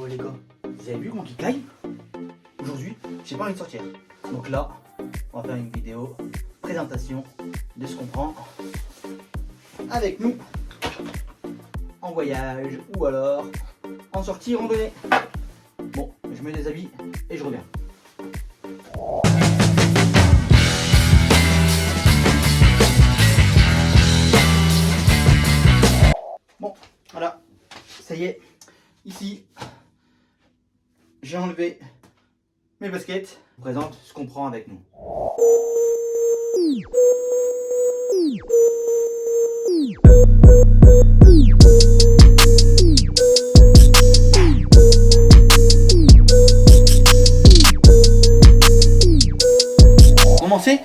les gars, vous avez vu mon kick live? Aujourd'hui, j'ai pas envie de sortir. Donc là, on va faire une vidéo présentation de ce qu'on prend avec nous en voyage ou alors en sortie randonnée. Bon, je me déshabille et je reviens. Bon, voilà, ça y est, ici, j'ai enlevé mes baskets. Je vous présente ce qu'on prend avec nous. Commencer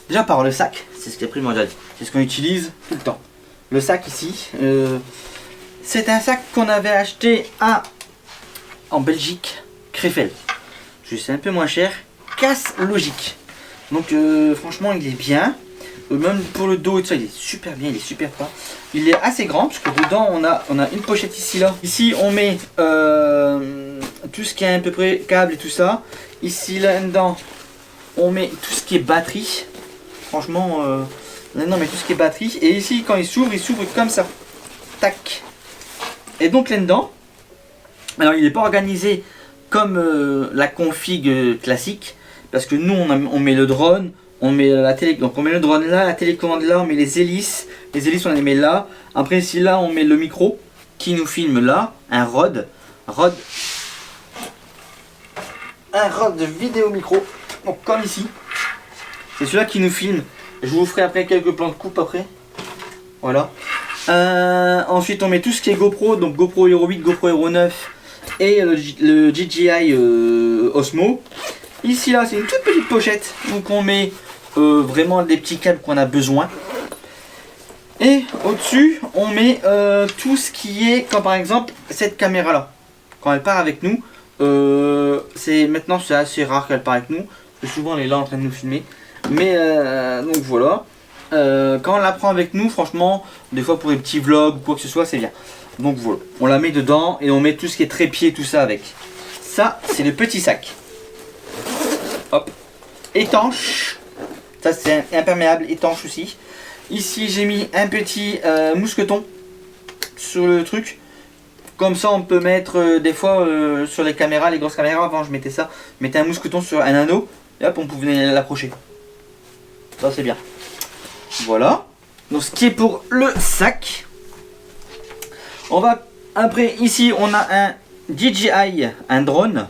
déjà par le sac, c'est ce qui est primordial, c'est ce qu'on utilise tout le temps. Le sac ici, c'est un sac qu'on avait acheté en Belgique, Krefeld. C'est un peu moins cher, casse logique. Donc franchement il est bien, même pour le dos et tout ça il est super bien, il est super pas. Il est assez grand parce que dedans on a une pochette ici là. Ici on met tout ce qui est à peu près câble et tout ça. Ici là dedans on met tout ce qui est batterie. Franchement là-dedans on met tout ce qui est batterie. Et ici quand il s'ouvre comme ça. Tac. Et donc là-dedans, alors il n'est pas organisé comme la config classique, parce que nous on met le drone, on met la télé, donc on met le drone là, la télécommande là, on met les hélices on les met là. Après ici là on met le micro qui nous filme là, un Rode vidéo micro, donc comme ici, c'est celui-là qui nous filme. Je vous ferai après quelques plans de coupe après, voilà. Ensuite on met tout ce qui est GoPro, donc GoPro Hero 8, GoPro Hero 9 et le DJI Osmo. Ici là c'est une toute petite pochette, donc on met vraiment des petits câbles qu'on a besoin. Et au-dessus on met tout ce qui est, comme par exemple cette caméra là, quand elle part avec nous, maintenant c'est assez rare qu'elle part avec nous, parce que souvent elle est là en train de nous filmer. Mais donc voilà. Quand on la prend avec nous, franchement, des fois pour les petits vlogs ou quoi que ce soit, c'est bien. Donc voilà, on la met dedans et on met tout ce qui est trépied, tout ça avec. Ça, c'est le petit sac. Hop, étanche. Ça, c'est imperméable, étanche aussi. Ici, j'ai mis un petit mousqueton sur le truc. Comme ça, on peut mettre des fois sur les caméras, les grosses caméras. Avant, je mettais ça. Je mettais un mousqueton sur un anneau et hop, on pouvait l'approcher. Ça, c'est bien. Voilà, donc ce qui est pour le sac. On va après, ici on a un DJI, un drone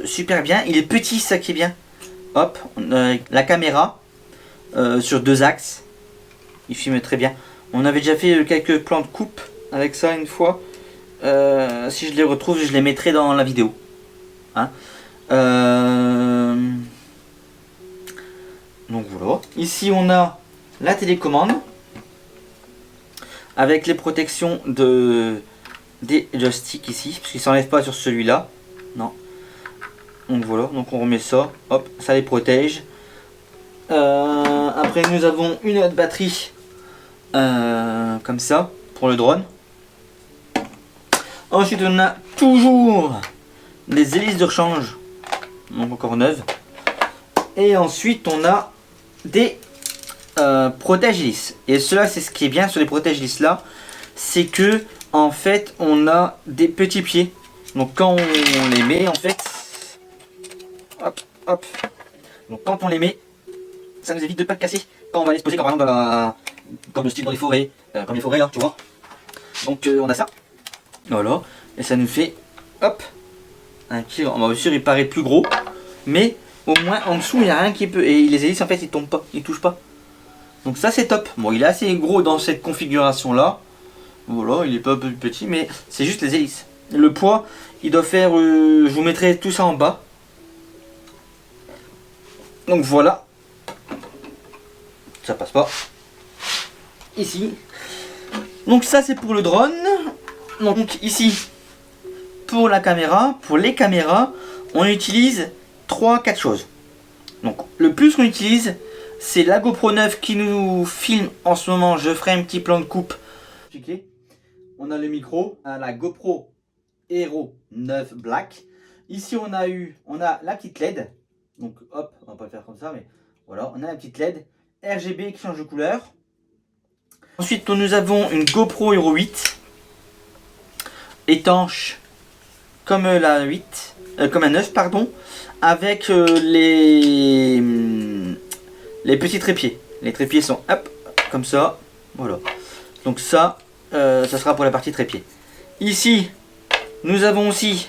super bien, il est petit, ça qui est bien. Hop, on a la caméra sur 2 axes, il filme très bien. On avait déjà fait quelques plans de coupe avec ça une fois. Si je les retrouve, je les mettrai dans la vidéo, hein. Donc voilà, ici on a la télécommande avec les protections des joysticks ici, parce qu'ils ne s'enlèvent pas sur celui-là. Non. Donc voilà, donc on remet ça, hop, ça les protège. Après nous avons une autre batterie comme ça pour le drone. Ensuite on a toujours des hélices de rechange, donc encore neuves. Et ensuite on a des protège-hélices. Et cela, c'est ce qui est bien sur les protège-hélices là, c'est que en fait on a des petits pieds. Donc quand on les met, en fait, hop hop, donc quand on les met, ça nous évite de pas le casser quand on va les poser, comme par exemple comme le style dans les forêts, comme les forêts là, tu vois. Donc on a ça, voilà, et ça nous fait hop un petit, on va sûr il paraît plus gros, mais au moins en dessous il n'y a rien qui peut, et les hélices en fait ils tombent pas, ils touchent pas. Donc ça c'est top. Bon, il est assez gros dans cette configuration là. Voilà, il est pas plus petit, mais c'est juste les hélices. Le poids il doit faire, je vous mettrai tout ça en bas. Donc voilà. Ça passe pas. Ici. Donc ça c'est pour le drone. Donc ici pour la caméra, pour les caméras, on utilise 3-4 choses. Donc le plus qu'on utilise, c'est la GoPro 9 qui nous filme en ce moment. Je ferai un petit plan de coupe. On a le micro, la GoPro Hero 9 Black. Ici on a la petite LED. Donc hop, on va pas le faire comme ça, mais voilà, on a la petite LED RGB qui change de couleur. Ensuite nous avons une GoPro Hero 8 étanche comme la 8, comme la 9 pardon, avec les petits trépieds. Les trépieds sont hop, comme ça, voilà. Donc ça sera pour la partie trépied. Ici, nous avons aussi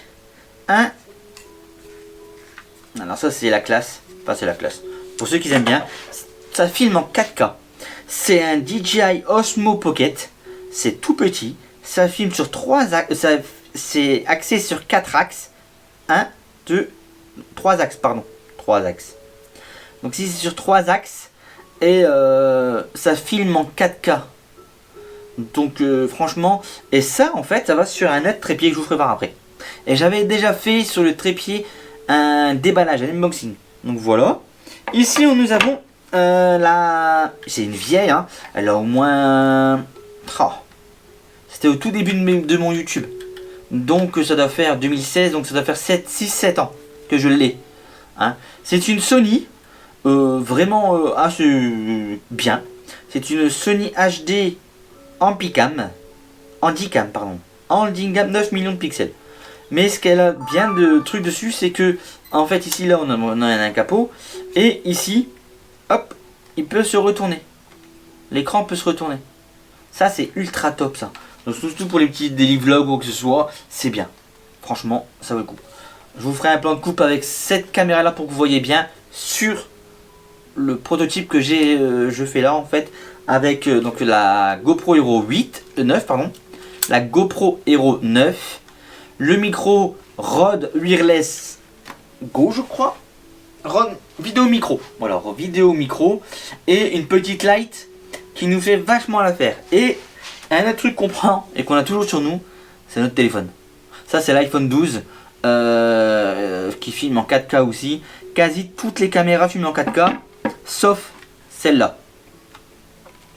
un... Alors ça c'est la classe, enfin c'est la classe. Pour ceux qui aiment bien, ça filme en 4K. C'est un DJI Osmo Pocket. C'est tout petit. Ça filme sur 3 axes. C'est axé sur 4 axes. 1, 2, 3 axes, pardon. 3 axes. Donc si c'est sur 3 axes. Et ça filme en 4K. Donc franchement. Et ça en fait ça va sur un autre trépied que je vous ferai voir après. Et j'avais déjà fait sur le trépied un déballage, un unboxing. Donc voilà. Ici nous avons c'est une vieille, hein. Elle a au moins... Oh. C'était au tout début de mon YouTube. Donc ça doit faire 2016, donc ça doit faire 6-7 ans que je l'ai. Hein. C'est une Sony, vraiment assez bien. C'est une Sony HD Handycam, pardon. Handycam 9 millions de pixels. Mais ce qu'elle a bien de trucs dessus, c'est que en fait ici là on a un capot et ici, hop, il peut se retourner. L'écran peut se retourner. Ça c'est ultra top ça. Donc surtout pour les petits daily vlogs ou quoi que ce soit, c'est bien. Franchement, ça vaut le coup. Je vous ferai un plan de coupe avec cette caméra là pour que vous voyez bien sur le prototype que je fais là en fait avec donc la GoPro Hero 9 pardon, la GoPro Hero 9, le micro Rode Wireless Go je crois, Rode vidéo micro, voilà vidéo micro et une petite light qui nous fait vachement l'affaire. Et un autre truc qu'on prend et qu'on a toujours sur nous, c'est notre téléphone. Ça c'est l'iPhone 12 qui filme en 4K aussi. Quasi toutes les caméras filment en 4K sauf celle-là.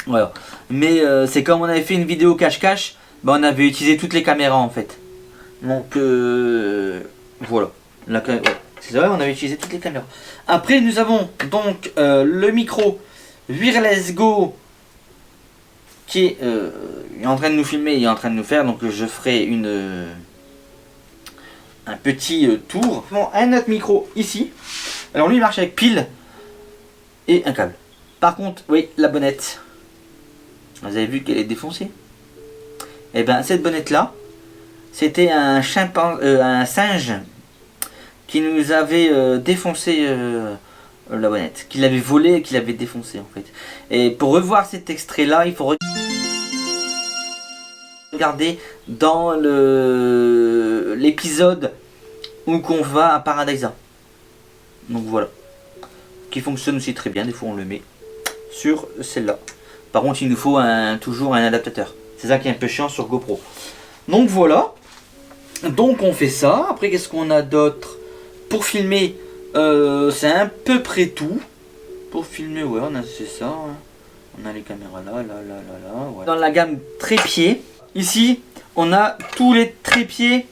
Voilà. Mais c'est comme on avait fait une vidéo cache-cache, bah, on avait utilisé toutes les caméras en fait. Donc voilà. Ouais, c'est vrai, on avait utilisé toutes les caméras. Après nous avons donc le micro Wireless Go qui est en train de nous filmer, il est en train de nous faire, donc je ferai un petit tour. Bon, un autre micro ici. Alors lui il marche avec pile et un câble. Par contre, oui, la bonnette. Vous avez vu qu'elle est défoncée. Et bien cette bonnette là, c'était un singe qui nous avait défoncé la bonnette, qui l'avait volée et qui l'avait défoncé en fait. Et pour revoir cet extrait là, il faut regarder dans l'épisode où qu'on va à Paradisa. Donc voilà, qui fonctionne aussi très bien. Des fois on le met sur celle-là. Par contre il nous faut toujours un adaptateur. C'est ça qui est un peu chiant sur GoPro. Donc voilà. Donc on fait ça. Après qu'est-ce qu'on a d'autre pour filmer? C'est à peu près tout. Pour filmer, ouais, c'est ça. Hein. On a les caméras là. Ouais. Dans la gamme trépied, ici, on a tous les trépieds.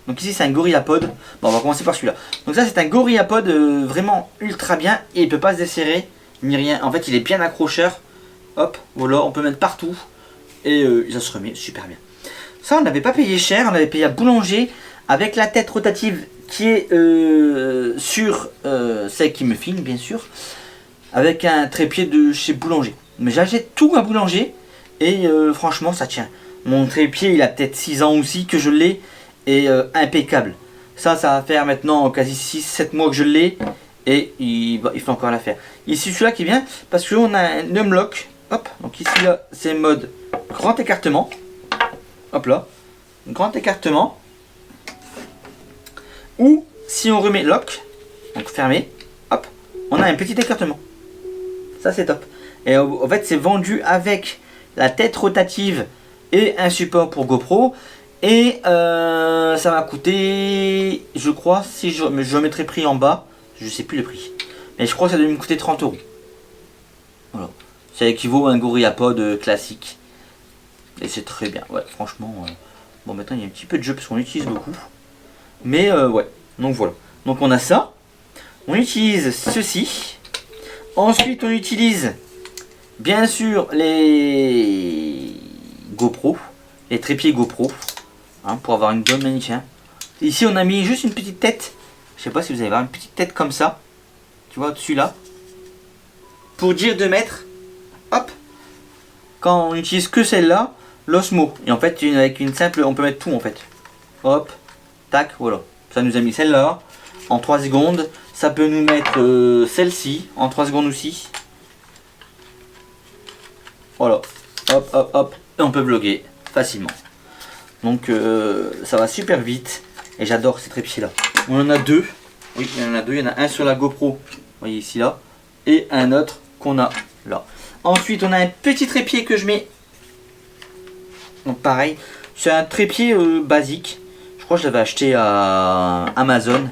Donc ici, c'est un GorillaPod. Bon, on va commencer par celui-là. Donc ça, c'est un GorillaPod vraiment ultra bien. Et il peut pas se desserrer, ni rien. En fait, il est bien accrocheur. Hop, voilà, on peut mettre partout. Et ça se remet super bien. Ça, on n'avait pas payé cher. On avait payé à Boulanger avec la tête rotative qui est sur celle qui me filme, bien sûr. Avec un trépied de chez Boulanger. Mais j'achète tout à Boulanger et franchement ça tient. Mon trépied il a peut-être 6 ans aussi que je l'ai et impeccable. Ça va faire maintenant quasi 6-7 mois que je l'ai et il fait encore l'affaire. Ici celui-là qui est bien parce qu'on a un unlock. Hop, donc ici là c'est mode grand écartement. Hop là, grand écartement. Ou si on remet lock, donc fermé, hop, on a un petit écartement. Ça c'est top. Et en fait c'est vendu avec la tête rotative et un support pour GoPro. Et ça m'a coûté, je crois, si je mettrai prix en bas, je sais plus le prix. Mais je crois que ça doit me coûter 30 €. Voilà. Ça équivaut à un GorillaPod classique. Et c'est très bien, ouais, franchement, Bon, maintenant il y a un petit peu de jeu parce qu'on l'utilise beaucoup. Mais ouais, donc voilà. Donc on a ça. On utilise ceci. Ensuite on utilise bien sûr les GoPro. Les trépieds GoPro. Hein, pour avoir une bonne maintien. Ici on a mis juste une petite tête. Je sais pas si vous allez voir une petite tête comme ça. Tu vois au-dessus là. Pour dire de mettre. Hop. Quand on utilise que celle-là. L'Osmo. Et en fait avec une simple. On peut mettre tout en fait. Hop. Tac. Voilà. Ça nous a mis celle-là. En 3 secondes. Ça peut nous mettre celle-ci. En 3 secondes aussi. Voilà. Hop hop hop. Et on peut vlogger facilement. Donc ça va super vite. Et j'adore ces trépieds là. On en a deux. Oui, il y en a deux. Il y en a un sur la GoPro. Vous voyez ici là. Et un autre qu'on a là. Ensuite on a un petit trépied que je mets. Donc pareil. C'est un trépied basique. Je crois que je l'avais acheté à Amazon.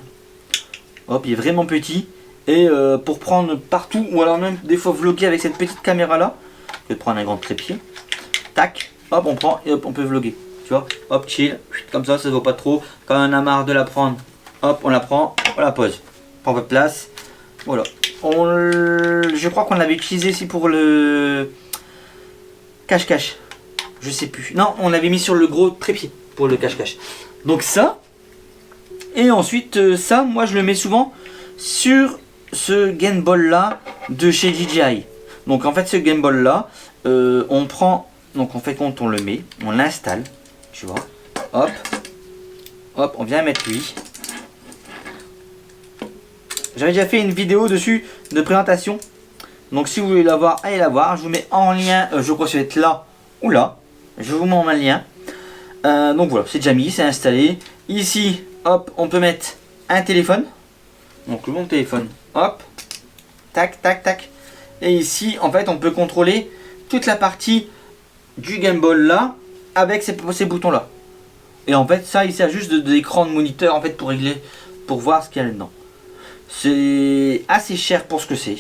Hop, il est vraiment petit. Et pour prendre partout. Ou alors même des fois vlogger avec cette petite caméra là. Je vais prendre un grand trépied. Tac. Hop, on prend et hop, on peut vlogger. Tu vois, hop, chill, comme ça, ça ne vaut pas trop. Quand on a marre de la prendre, hop, on la prend, on la pose. Prend votre place. Voilà. Je crois qu'on l'avait utilisé ici pour le cache-cache. Je sais plus. Non, on l'avait mis sur le gros trépied pour le cache-cache. Donc ça. Et ensuite, ça, moi, je le mets souvent sur ce Game Ball là de chez DJI. Donc en fait, ce Game Ball là, on prend. Donc en fait, quand on le met, on l'installe. Tu vois, hop, hop, on vient mettre lui. J'avais déjà fait une vidéo dessus de présentation. Donc si vous voulez la voir, allez la voir. Je vous mets en lien, je crois que ça va être là ou là. Je vous mets en lien. Donc voilà, c'est déjà mis, c'est installé. Ici, hop, on peut mettre un téléphone. Donc le bon téléphone, hop, tac, tac, tac. Et ici, en fait, on peut contrôler toute la partie du Game Ball là. Avec ces boutons là. Et en fait ça il sert juste d'écran de moniteur en fait pour régler, pour voir ce qu'il y a là-dedans. C'est assez cher pour ce que c'est.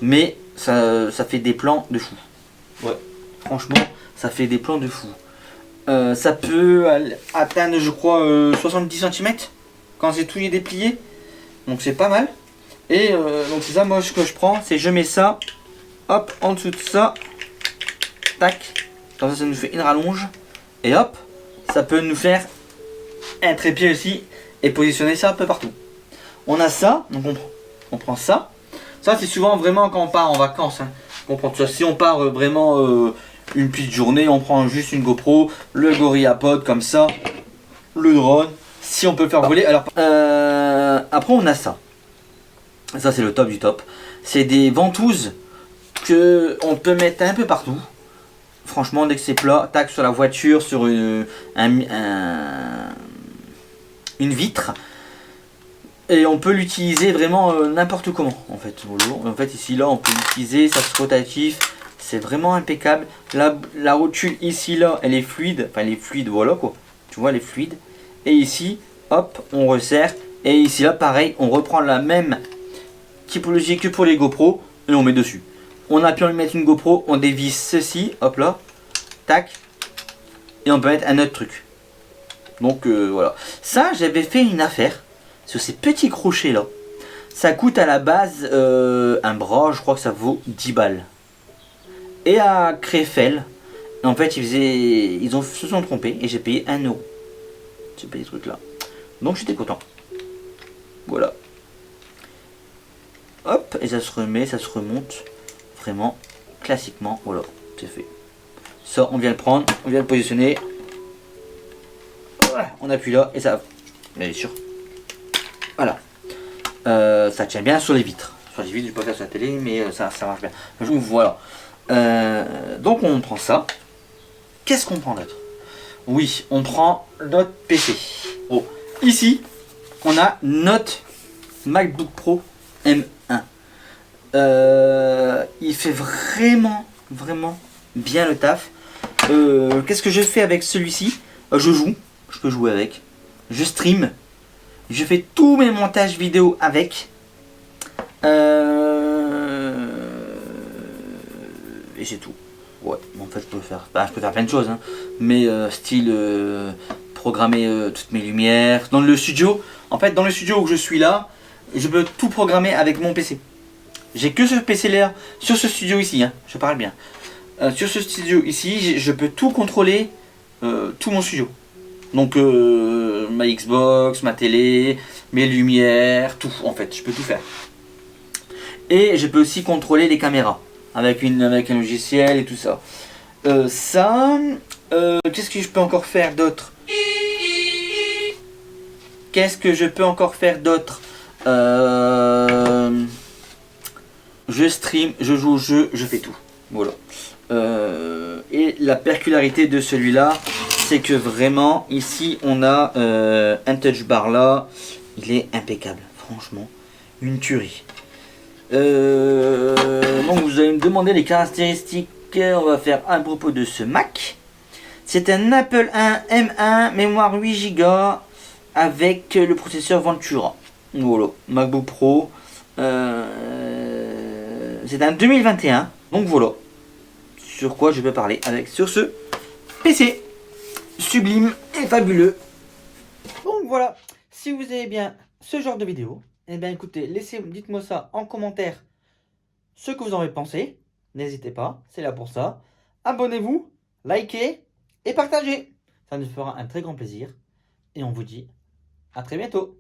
Mais ça fait des plans de fou. Ouais. Franchement ça fait des plans de fou. Ça peut atteindre je crois 70 cm quand c'est tout déplié. Donc c'est pas mal. Et donc c'est ça moi ce que je prends. C'est je mets ça. Hop en dessous de ça. Tac. Comme ça nous fait une rallonge. Et hop, ça peut nous faire un trépied aussi. Et positionner ça un peu partout. On a ça, donc on prend ça. Ça c'est souvent vraiment quand on part en vacances. Hein. On prend ça. Si on part vraiment une petite journée, on prend juste une GoPro, le GorillaPod comme ça, le drone. Si on peut le faire voler. Alors après on a ça. Ça c'est le top du top. C'est des ventouses que on peut mettre un peu partout. Franchement, dès que c'est plat, tac sur la voiture, sur une vitre. Et on peut l'utiliser vraiment n'importe comment. En fait, ici, là, on peut l'utiliser, ça se rotatif. C'est vraiment impeccable. La rotule ici, là, elle est fluide. Enfin, elle est fluide, voilà quoi. Tu vois, elle est fluide. Et ici, hop, on resserre. Et ici, là, pareil, on reprend la même typologie que pour les GoPro. Et on met dessus. On a pu en mettre une GoPro, on dévisse ceci, hop là, tac, et on peut mettre un autre truc. Donc voilà. Ça, j'avais fait une affaire sur ces petits crochets là. Ça coûte à la base un bras, je crois que ça vaut 10 balles. Et à Krefeld, en fait, se sont trompés et j'ai payé 1 euro. J'ai payé ce truc là. Donc j'étais content. Voilà. Hop, et ça se remet, ça se remonte. Vraiment classiquement, voilà, c'est fait. Ça, on vient le prendre, on vient le positionner. Voilà, on appuie là et ça, bien sûr. Voilà. Ça tient bien sur les vitres. Sur les vitres, je peux pas faire sur la télé, mais ça marche bien. Voilà. Donc on prend ça. Qu'est-ce qu'on prend d'autre? Oui, on prend notre PC. Oh, ici, on a notre MacBook Pro M1. Il fait vraiment bien le taf. Qu'est-ce que je fais avec celui-ci? Je joue, je peux jouer avec. Je stream. Je fais tous mes montages vidéo avec. Et c'est tout. Ouais, en fait je peux faire, je peux faire plein de choses, hein. Mais style programmer toutes mes lumières. Dans le studio, en fait dans le studio où je suis là, je peux tout programmer avec mon PC. J'ai que ce PC là, sur ce studio ici, hein, je parle bien. Sur ce studio ici, je peux tout contrôler, tout mon studio. Donc ma Xbox, ma télé, mes lumières, tout en fait, je peux tout faire. Et je peux aussi contrôler les caméras avec un logiciel et tout ça. Qu'est-ce que je peux encore faire d'autre? Qu'est-ce que je peux encore faire d'autre? Je stream, je joue au jeu, je fais tout. Voilà. Et la particularité de celui-là, c'est que vraiment, ici, on a un touch bar là. Il est impeccable, franchement. Une tuerie. Donc, vous allez me demander les caractéristiques. On va faire à propos de ce Mac. C'est un Apple 1 M1, mémoire 8 Go avec le processeur Ventura. Voilà, MacBook Pro. C'est un 2021. Donc voilà sur quoi je vais parler sur ce PC sublime et fabuleux. Donc voilà, si vous aimez bien ce genre de vidéo, eh bien écoutez, dites-moi ça en commentaire, ce que vous en avez pensé. N'hésitez pas, c'est là pour ça. Abonnez-vous, likez et partagez. Ça nous fera un très grand plaisir. Et on vous dit à très bientôt.